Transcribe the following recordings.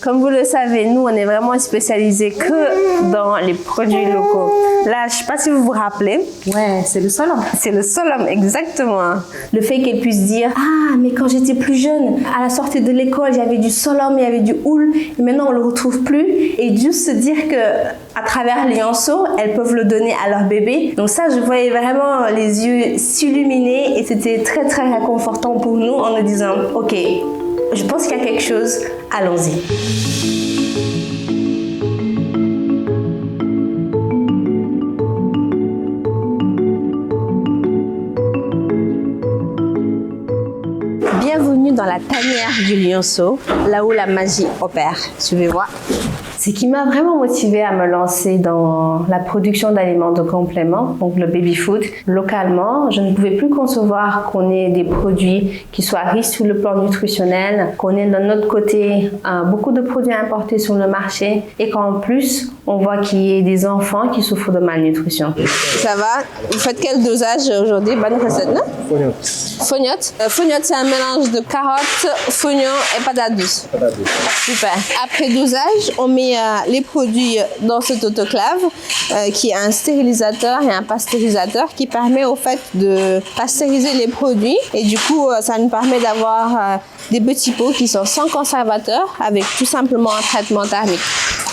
Comme vous le savez, nous, on est vraiment spécialisés que dans les produits locaux. Là, je ne sais pas si vous vous rappelez. Ouais, c'est le solum. C'est le solum, exactement. Le fait qu'elle puisse dire « Ah, mais quand j'étais plus jeune, à la sortie de l'école, il y avait du solum, il y avait du houle, et maintenant on ne le retrouve plus. » Et juste se dire que à travers Lionceau, elles peuvent le donner à leur bébé. Donc ça, je voyais vraiment les yeux s'illuminer et c'était très, très réconfortant pour nous en nous disant « Ok, je pense qu'il y a quelque chose, allons-y. » Bienvenue dans la tanière du Lionceau, là où la magie opère. Suivez-moi. Ce qui m'a vraiment motivée à me lancer dans la production d'aliments de complément, donc le baby food, localement, je ne pouvais plus concevoir qu'on ait des produits qui soient riches sur le plan nutritionnel, qu'on ait de notre côté beaucoup de produits importés sur le marché et qu'en plus, on voit qu'il y ait des enfants qui souffrent de malnutrition. Ça va? Vous faites quel dosage aujourd'hui? Bonne recette, non? Fognotte. Fognotte, c'est un mélange de carottes, foignons et patates douces. Super. Après dosage, on met les produits dans cet autoclave qui est un stérilisateur et un pasteurisateur qui permet au fait de pasteuriser les produits et du coup ça nous permet d'avoir des petits pots qui sont sans conservateur avec tout simplement un traitement thermique.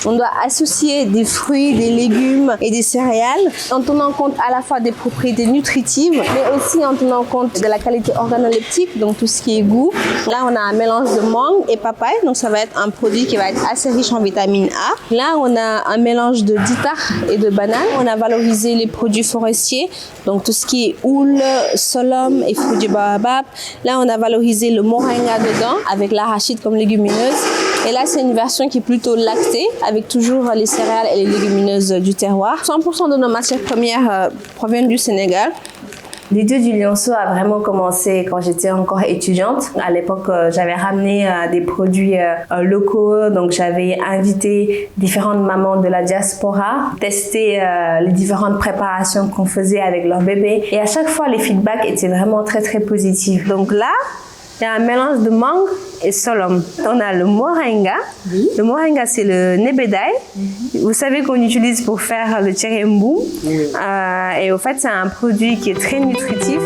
On doit associer des fruits, des légumes et des céréales en tenant compte à la fois des propriétés nutritives mais aussi en tenant compte de la qualité organoleptique, donc tout ce qui est goût. Là, on a un mélange de mangue et papaye, donc ça va être un produit qui va être assez riche en vitamine A. Là, on a un mélange de ditar et de banane. On a valorisé les produits forestiers, donc tout ce qui est houle, solum et fruits du baobab. Là, on a valorisé le moringa dedans avec l'arachide comme légumineuse. Et là, c'est une version qui est plutôt lactée, avec toujours les céréales et les légumineuses du terroir. 100% de nos matières premières proviennent du Sénégal. L'idée du Lionceau a vraiment commencé quand j'étais encore étudiante. À l'époque, j'avais ramené des produits locaux, donc j'avais invité différentes mamans de la diaspora, tester les différentes préparations qu'on faisait avec leur bébé. Et à chaque fois, les feedbacks étaient vraiment très, très positifs. Donc là, il y a un mélange de mangue et solum. On a le moringa. Oui. Le moringa, c'est le nebedaï. Vous savez qu'on utilise pour faire le tchérembou. Oui. Et au fait, c'est un produit qui est très nutritif.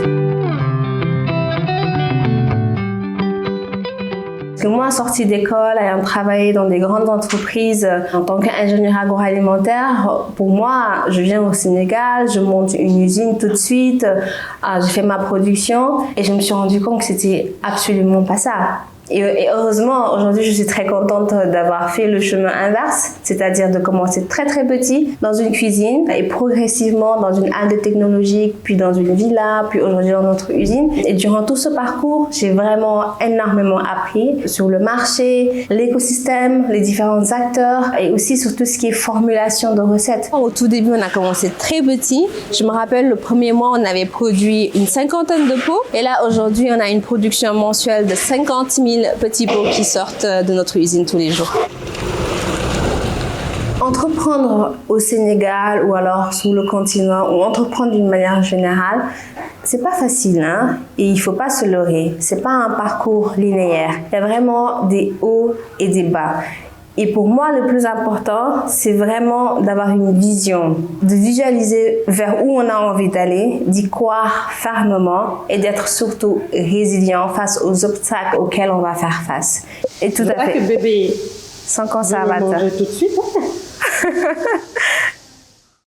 Parce que moi, sortie d'école, ayant travaillé dans des grandes entreprises en tant qu'ingénieur agroalimentaire, pour moi, je viens au Sénégal, je monte une usine tout de suite, je fais ma production et je me suis rendu compte que c'était absolument pas ça. Et heureusement, aujourd'hui, je suis très contente d'avoir fait le chemin inverse, c'est-à-dire de commencer très très petit dans une cuisine et progressivement dans une halle de technologie, puis dans une villa, puis aujourd'hui dans notre usine. Et durant tout ce parcours, j'ai vraiment énormément appris sur le marché, l'écosystème, les différents acteurs et aussi sur tout ce qui est formulation de recettes. Au tout début, on a commencé très petit. Je me rappelle, le premier mois, on avait produit une 50aine de pots. Et là, aujourd'hui, on a une production mensuelle de 50 000 petits pots qui sortent de notre usine tous les jours. Entreprendre au Sénégal ou alors sur le continent ou entreprendre d'une manière générale, c'est pas facile, hein? Et il faut pas se leurrer. C'est pas un parcours linéaire. Il y a vraiment des hauts et des bas. Et pour moi, le plus important, c'est vraiment d'avoir une vision, de visualiser vers où on a envie d'aller, d'y croire fermement et d'être surtout résilient face aux obstacles auxquels on va faire face. Et tout à fait. Que bébé sans conservateur. manger tout de suite.